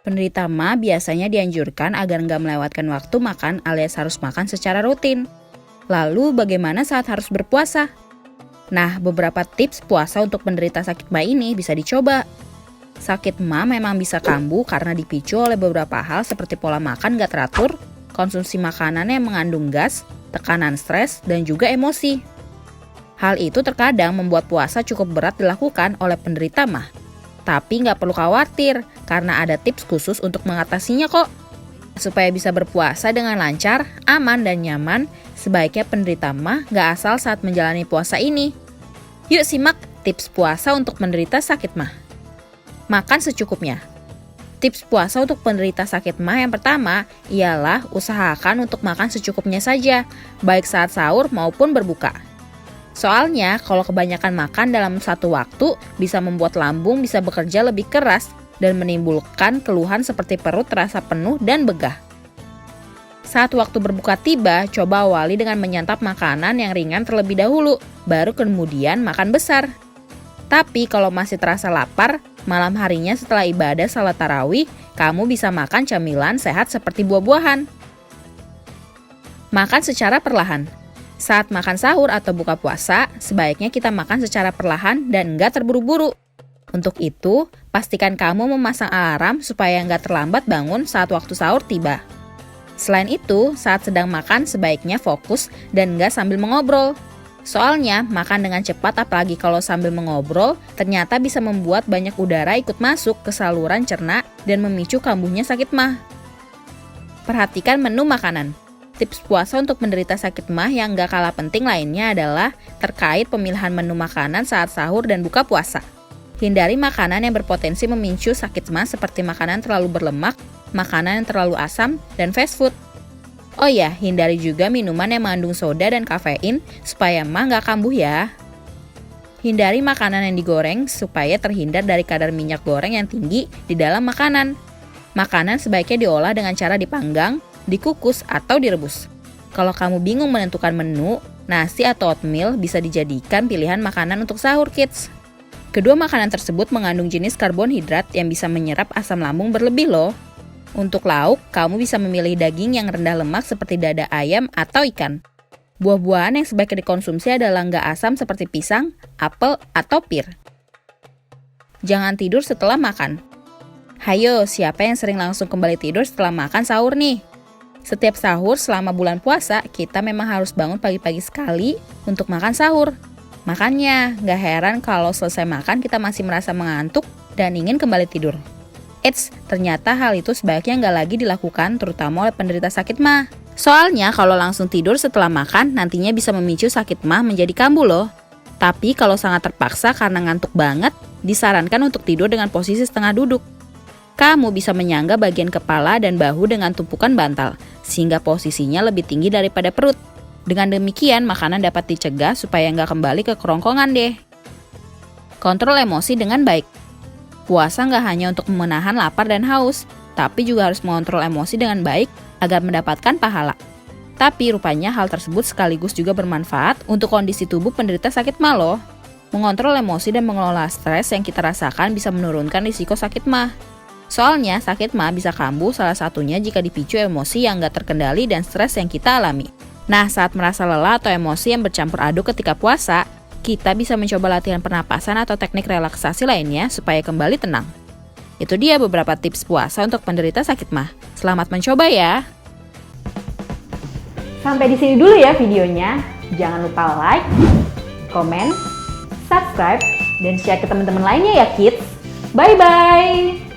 Penderita MA biasanya dianjurkan agar nggak melewatkan waktu makan alias harus makan secara rutin. Lalu bagaimana saat harus berpuasa? Nah, beberapa tips puasa untuk penderita sakit MA ini bisa dicoba. Sakit MA memang bisa kambuh karena dipicu oleh beberapa hal seperti pola makan nggak teratur, konsumsi makanan yang mengandung gas, tekanan stres, dan juga emosi. Hal itu terkadang membuat puasa cukup berat dilakukan oleh penderita MA. Tapi nggak perlu khawatir, karena ada tips khusus untuk mengatasinya kok. Supaya bisa berpuasa dengan lancar, aman, dan nyaman, sebaiknya penderita MA nggak asal saat menjalani puasa ini. Yuk simak tips puasa untuk penderita sakit MA. Makan secukupnya. Tips puasa untuk penderita sakit MA yang pertama ialah usahakan untuk makan secukupnya saja, baik saat sahur maupun berbuka. Soalnya, kalau kebanyakan makan dalam satu waktu, bisa membuat lambung bisa bekerja lebih keras dan menimbulkan keluhan seperti perut terasa penuh dan begah. Saat waktu berbuka tiba, coba awali dengan menyantap makanan yang ringan terlebih dahulu, baru kemudian makan besar. Tapi kalau masih terasa lapar, malam harinya setelah ibadah salat tarawih, kamu bisa makan camilan sehat seperti buah-buahan. Makan secara perlahan. Saat makan sahur atau buka puasa, sebaiknya kita makan secara perlahan dan nggak terburu-buru. Untuk itu, pastikan kamu memasang alarm supaya nggak terlambat bangun saat waktu sahur tiba. Selain itu, saat sedang makan sebaiknya fokus dan nggak sambil mengobrol. Soalnya, makan dengan cepat apalagi kalau sambil mengobrol, ternyata bisa membuat banyak udara ikut masuk ke saluran cerna dan memicu kambuhnya sakit MA. Perhatikan menu makanan. Tips puasa untuk penderita sakit MA yang gak kalah penting lainnya adalah terkait pemilihan menu makanan saat sahur dan buka puasa. Hindari makanan yang berpotensi memicu sakit MA seperti makanan terlalu berlemak, makanan yang terlalu asam, dan fast food. Oh ya, hindari juga minuman yang mengandung soda dan kafein supaya MA gak kambuh ya. Hindari makanan yang digoreng supaya terhindar dari kadar minyak goreng yang tinggi di dalam makanan. Makanan sebaiknya diolah dengan cara dipanggang, dikukus, atau direbus. Kalau kamu bingung menentukan menu, nasi atau oatmeal bisa dijadikan pilihan makanan untuk sahur kids. Kedua makanan tersebut mengandung jenis karbonhidrat yang bisa menyerap asam lambung berlebih loh. Untuk lauk, kamu bisa memilih daging yang rendah lemak seperti dada ayam atau ikan. Buah-buahan yang sebaiknya dikonsumsi adalah nggak asam seperti pisang, apel, atau pir. Jangan tidur setelah makan. Hayo, siapa yang sering langsung kembali tidur setelah makan sahur nih? Setiap sahur selama bulan puasa, kita memang harus bangun pagi-pagi sekali untuk makan sahur. Makanya, gak heran kalau selesai makan kita masih merasa mengantuk dan ingin kembali tidur. Eits, ternyata hal itu sebaiknya gak lagi dilakukan terutama oleh penderita sakit MA. Soalnya kalau langsung tidur setelah makan nantinya bisa memicu sakit MA menjadi kambuh loh. Tapi kalau sangat terpaksa karena ngantuk banget, disarankan untuk tidur dengan posisi setengah duduk. Kamu bisa menyangga bagian kepala dan bahu dengan tumpukan bantal, sehingga posisinya lebih tinggi daripada perut. Dengan demikian, makanan dapat dicegah supaya nggak kembali ke kerongkongan deh. Kontrol emosi dengan baik. Puasa nggak hanya untuk menahan lapar dan haus, tapi juga harus mengontrol emosi dengan baik agar mendapatkan pahala. Tapi rupanya hal tersebut sekaligus juga bermanfaat untuk kondisi tubuh penderita sakit MA loh. Mengontrol emosi dan mengelola stres yang kita rasakan bisa menurunkan risiko sakit MA. Soalnya sakit MA bisa kambuh salah satunya jika dipicu emosi yang nggak terkendali dan stres yang kita alami. Nah, saat merasa lelah atau emosi yang bercampur aduk ketika puasa, kita bisa mencoba latihan pernapasan atau teknik relaksasi lainnya supaya kembali tenang. Itu dia beberapa tips puasa untuk penderita sakit MA. Selamat mencoba ya! Sampai di sini dulu ya videonya. Jangan lupa like, komen, subscribe, dan share ke teman-teman lainnya ya kids. Bye-bye!